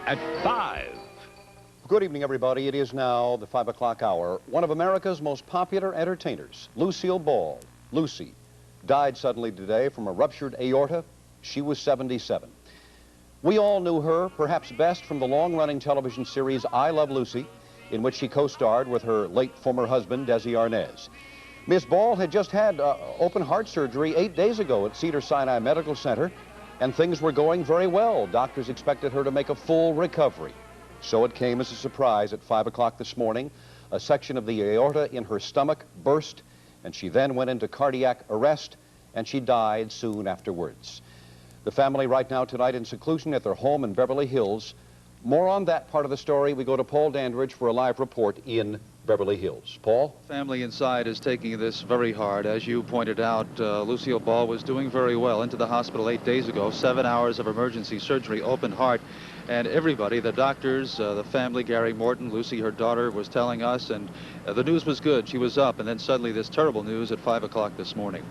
at 5. Good evening, everybody. It is now the 5 o'clock hour. One of America's most popular entertainers, Lucille Ball, Lucy, died suddenly today from a ruptured aorta. She was 77. We all knew her perhaps best from the long-running television series I Love Lucy, in which she co-starred with her late former husband, Desi Arnaz. Miss Ball had just had open heart surgery 8 days ago at Cedars-Sinai Medical Center, and things were going very well. Doctors expected her to make a full recovery. So it came as a surprise at 5 o'clock this morning. A section of the aorta in her stomach burst, and she then went into cardiac arrest, and she died soon afterwards. The family right now tonight in seclusion at their home in Beverly Hills. More on that part of the story. We go to Paul Dandridge for a live report in Beverly Hills. Paul? Family inside is taking this very hard. As you pointed out, Lucille Ball was doing very well. Into the hospital 8 days ago, 7 hours of emergency surgery, open heart. And everybody, the doctors, the family, Gary Morton, Lucy, her daughter, was telling us, and the news was good. She was up, and then suddenly this terrible news at 5 o'clock this morning.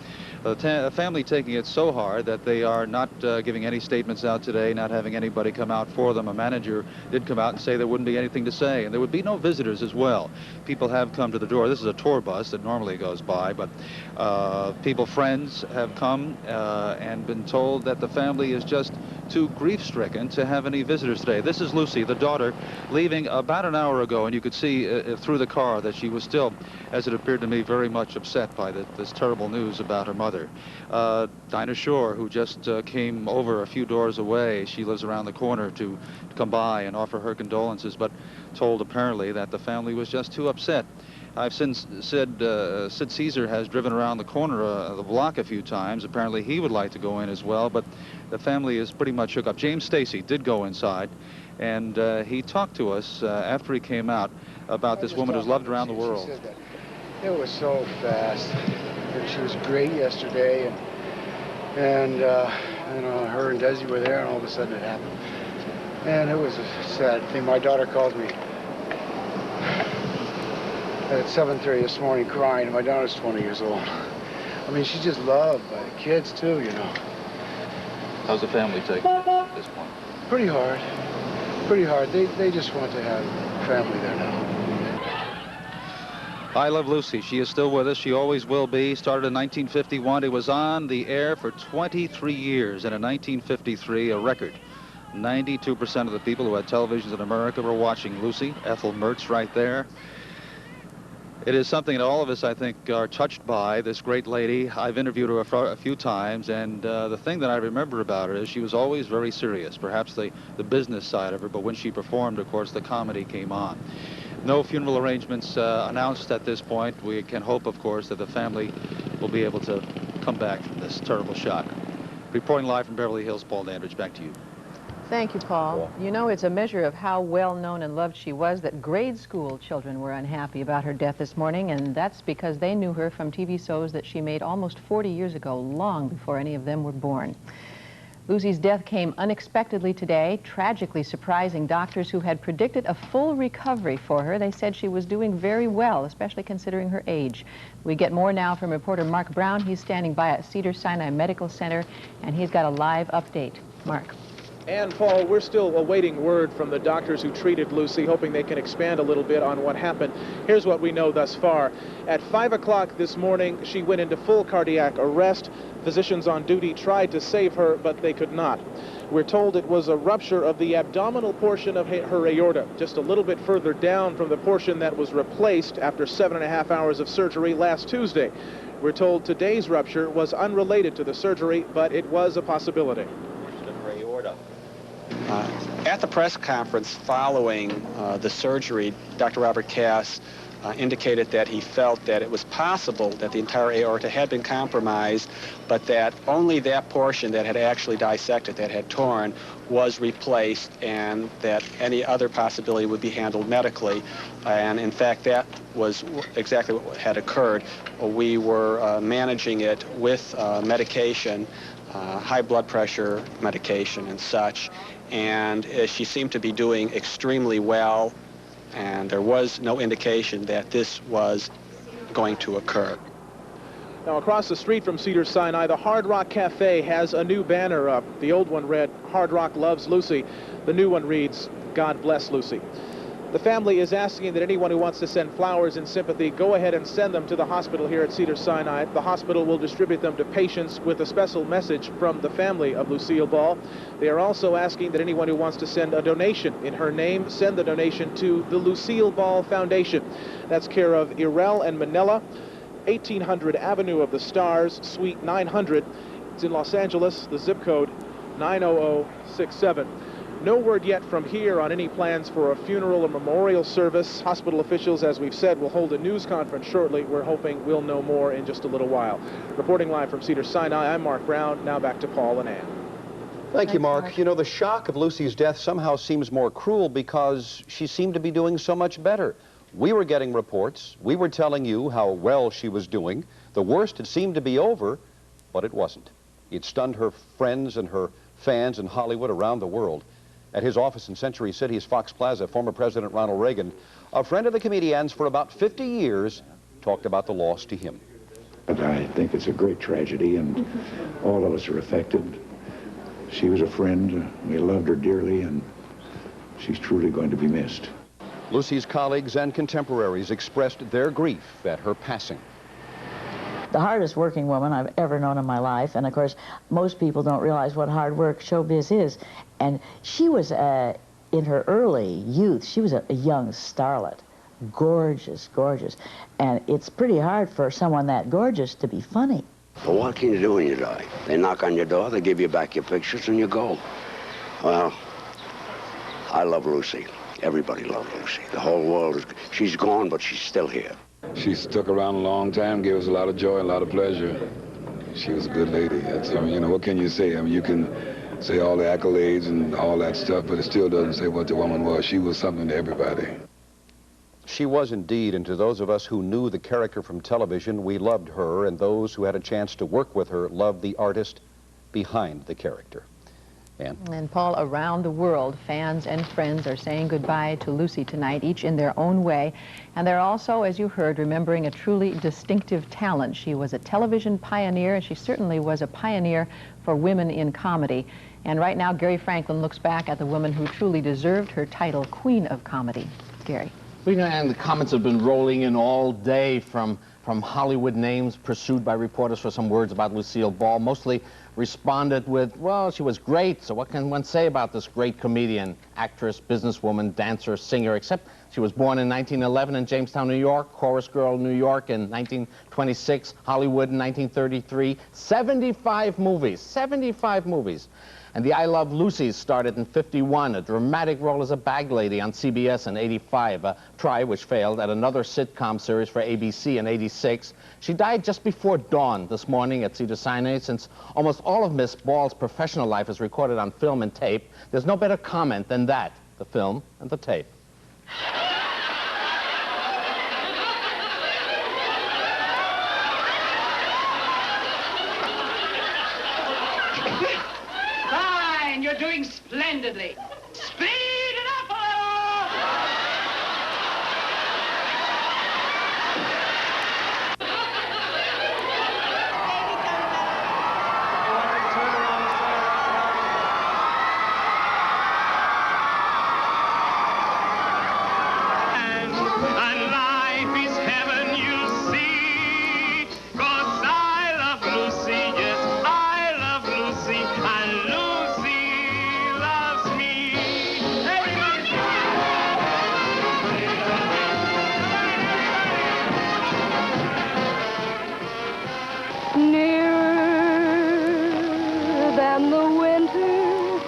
The family taking it so hard that they are not giving any statements out today, not having anybody come out for them. A manager did come out and say there wouldn't be anything to say, and there would be no visitors as well. People have come to the door. This is a tour bus that normally goes by, but people, friends, have come and been told that the family is just too grief-stricken to have any visitors today. This is Lucy, the daughter, leaving about an hour ago, and you could see through the car that she was still, as it appeared to me, very much upset by this terrible news about her mother. Dinah Shore, who just came over a few doors away, she lives around the corner, to come by and offer her condolences, but told apparently that the family was just too upset. I've since said Sid Caesar has driven around the corner of the block a few times. Apparently he would like to go in as well, but the family is pretty much shook up. James Stacy did go inside, and he talked to us after he came out about this woman who's loved around the world. She said that it was so fast. And she was great yesterday, and you know, her and Desi were there, and all of a sudden it happened. And it was a sad thing. My daughter called me at 7:30 this morning crying, and my daughter's 20 years old. I mean, she's just loved by the kids too, you know. How's the family taking it at this point? Pretty hard. Pretty hard. They just want to have family there now. I Love Lucy. She is still with us. She always will be. Started in 1951. It was on the air for 23 years, and in 1953, a record. 92% of the people who had televisions in America were watching Lucy. Ethel Mertz right there. It is something that all of us, I think, are touched by, this great lady. I've interviewed her a few times, and the thing that I remember about her is she was always very serious, perhaps the business side of her, but when she performed, of course, the comedy came on. No funeral arrangements announced at this point. We can hope, of course, that the family will be able to come back from this terrible shock. Reporting live from Beverly Hills, Paul Dandridge, back to you. Thank you, Paul. You know, it's a measure of how well known and loved she was that grade school children were unhappy about her death this morning, and that's because they knew her from TV shows that she made almost 40 years ago, long before any of them were born. Lucy's death came unexpectedly today, tragically surprising doctors who had predicted a full recovery for her. They said she was doing very well, especially considering her age. We get more now from reporter Mark Brown. He's standing by at Cedars-Sinai Medical Center, and he's got a live update. Mark. And Paul, we're still awaiting word from the doctors who treated Lucy, hoping they can expand a little bit on what happened. Here's what we know thus far. At 5 o'clock this morning, she went into full cardiac arrest. Physicians on duty tried to save her, but they could not. We're told it was a rupture of the abdominal portion of her aorta, just a little bit further down from the portion that was replaced after 7.5 hours of surgery last Tuesday. We're told today's rupture was unrelated to the surgery, but it was a possibility. At the press conference following the surgery, Dr. Robert Cass indicated that he felt that it was possible that the entire aorta had been compromised, but that only that portion that had actually dissected, that had torn, was replaced, and that any other possibility would be handled medically. And in fact, that was exactly what had occurred. We were managing it with medication, high blood pressure medication and such, and she seemed to be doing extremely well, and there was no indication that this was going to occur. Now, across the street from Cedars-Sinai, the Hard Rock Cafe has a new banner up. The old one read, "Hard Rock loves Lucy." The new one reads, "God bless Lucy." The family is asking that anyone who wants to send flowers in sympathy, go ahead and send them to the hospital here at Cedars-Sinai. The hospital will distribute them to patients with a special message from the family of Lucille Ball. They are also asking that anyone who wants to send a donation in her name, send the donation to the Lucille Ball Foundation. That's care of Irel and Manila, 1800 Avenue of the Stars, Suite 900. It's in Los Angeles, the zip code 90067. No word yet from here on any plans for a funeral or memorial service. Hospital officials, as we've said, will hold a news conference shortly. We're hoping we'll know more in just a little while. Reporting live from Cedars-Sinai, I'm Mark Brown. Now back to Paul and Ann. Thank you, Mark. You know, the shock of Lucy's death somehow seems more cruel because she seemed to be doing so much better. We were getting reports. We were telling you how well she was doing. The worst had seemed to be over, but it wasn't. It stunned her friends and her fans in Hollywood around the world. At his office in Century City's Fox Plaza, former President Ronald Reagan, a friend of the comedian's for about 50 years, talked about the loss to him. But I think it's a great tragedy, and all of us are affected. She was a friend. We loved her dearly, and she's truly going to be missed. Lucy's colleagues and contemporaries expressed their grief at her passing. The hardest working woman I've ever known in my life, and of course most people don't realize what hard work showbiz is. And she was in her early youth, she was a young starlet, gorgeous, gorgeous, and it's pretty hard for someone that gorgeous to be funny. Well, what can you do when you die? They knock on your door, they give you back your pictures, and you go. Well, I love Lucy. Everybody loved Lucy. The whole world is, she's gone, but she's still here. She stuck around a long time, gave us a lot of joy, a lot of pleasure. She was a good lady. That's, I mean, you know, what can you say? I mean, you can say all the accolades and all that stuff, but it still doesn't say what the woman was. She was something to everybody. She was indeed, and to those of us who knew the character from television, we loved her, and those who had a chance to work with her loved the artist behind the character. Ann? And Paul, around the world, fans and friends are saying goodbye to Lucy tonight, each in their own way. And they're also, as you heard, remembering a truly distinctive talent. She was a television pioneer, and she certainly was a pioneer for women in comedy. And right now, Gary Franklin looks back at the woman who truly deserved her title, Queen of Comedy. Gary. And the comments have been rolling in all day from Hollywood names pursued by reporters for some words about Lucille Ball, mostly responded with, well, she was great, so what can one say about this great comedian, actress, businesswoman, dancer, singer, except she was born in 1911 in Jamestown, New York, chorus girl in New York in 1926, Hollywood in 1933, 75 movies. And the I Love Lucy's started in '51, a dramatic role as a bag lady on CBS in '85, a try which failed at another sitcom series for ABC in '86. She died just before dawn this morning at Cedars-Sinai. Since almost all of Miss Ball's professional life is recorded on film and tape, there's no better comment than that, the film and the tape. You're doing splendidly. Speed it up a little! And life is heaven, you see. 'Cause I love Lucy, yes, I love Lucy, and Lucy loves me. Everybody nearer than the winter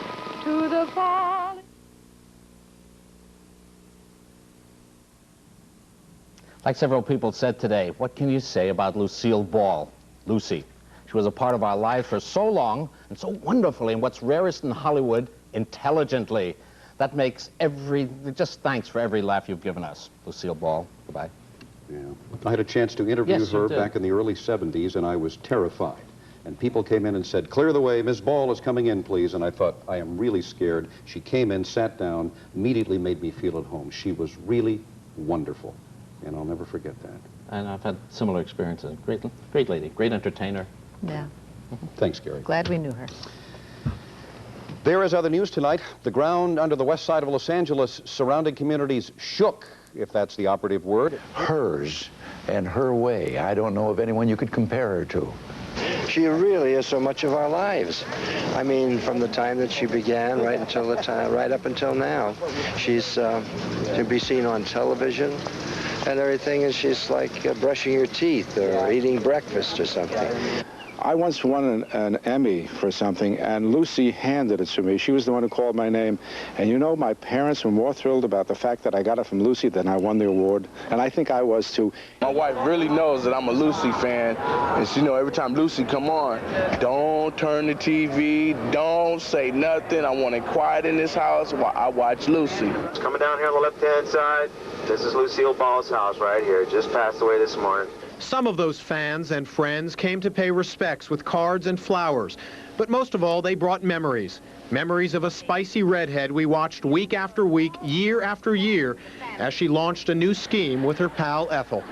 to the fall. Like several people said today, what can you say about Lucille Ball, Lucy? She was a part of our lives for so long and so wonderfully, and what's rarest in Hollywood, intelligently. That makes just thanks for every laugh you've given us. Lucille Ball, goodbye. Yeah. I had a chance to interview Yes, you her did. back in the early '70s, and I was terrified. And people came in and said, "Clear the way, Miss Ball is coming in, please." And I thought, I am really scared. She came in, sat down, immediately made me feel at home. She was really wonderful, and I'll never forget that. and I've had similar experiences. Great lady, great entertainer. Yeah. Thanks, Gary. Glad we knew her. There is other news tonight. The ground under the west side of Los Angeles surrounding communities shook, if that's the operative word. Hers and her way. I don't know of anyone you could compare her to. She really is so much of our lives. I mean, from the time that she began right up until now. She's to be seen on television and everything, and she's like brushing your teeth or eating breakfast or something. I once won an Emmy for something, and Lucy handed it to me. She was the one who called my name. And you know, my parents were more thrilled about the fact that I got it from Lucy than I won the award. And I think I was, too. My wife really knows that I'm a Lucy fan. And she knows every time Lucy come on, don't turn the TV, don't say nothing. I want it quiet in this house while I watch Lucy. Coming down here on the left-hand side, this is Lucille Ball's house right here. Just passed away this morning. Some of those fans and friends came to pay respects with cards and flowers. But most of all, they brought memories. Memories of a spicy redhead we watched week after week, year after year, as she launched a new scheme with her pal Ethel.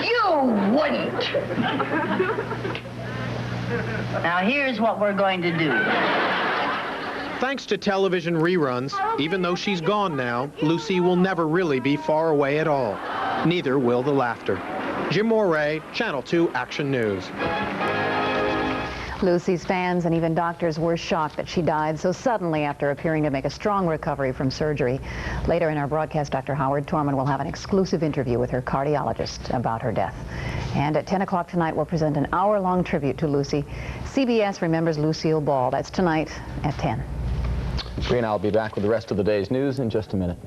You wouldn't! Now here's what we're going to do. Thanks to television reruns, even though she's gone now, Lucy will never really be far away at all. Neither will the laughter. Jim Moray, Channel 2 Action News. Lucy's fans and even doctors were shocked that she died so suddenly after appearing to make a strong recovery from surgery. Later in our broadcast, Dr. Howard Torman will have an exclusive interview with her cardiologist about her death. And at 10 o'clock tonight, we'll present an hour-long tribute to Lucy. CBS remembers Lucille Ball. That's tonight at 10. Green, I'll be back with the rest of the day's news in just a minute.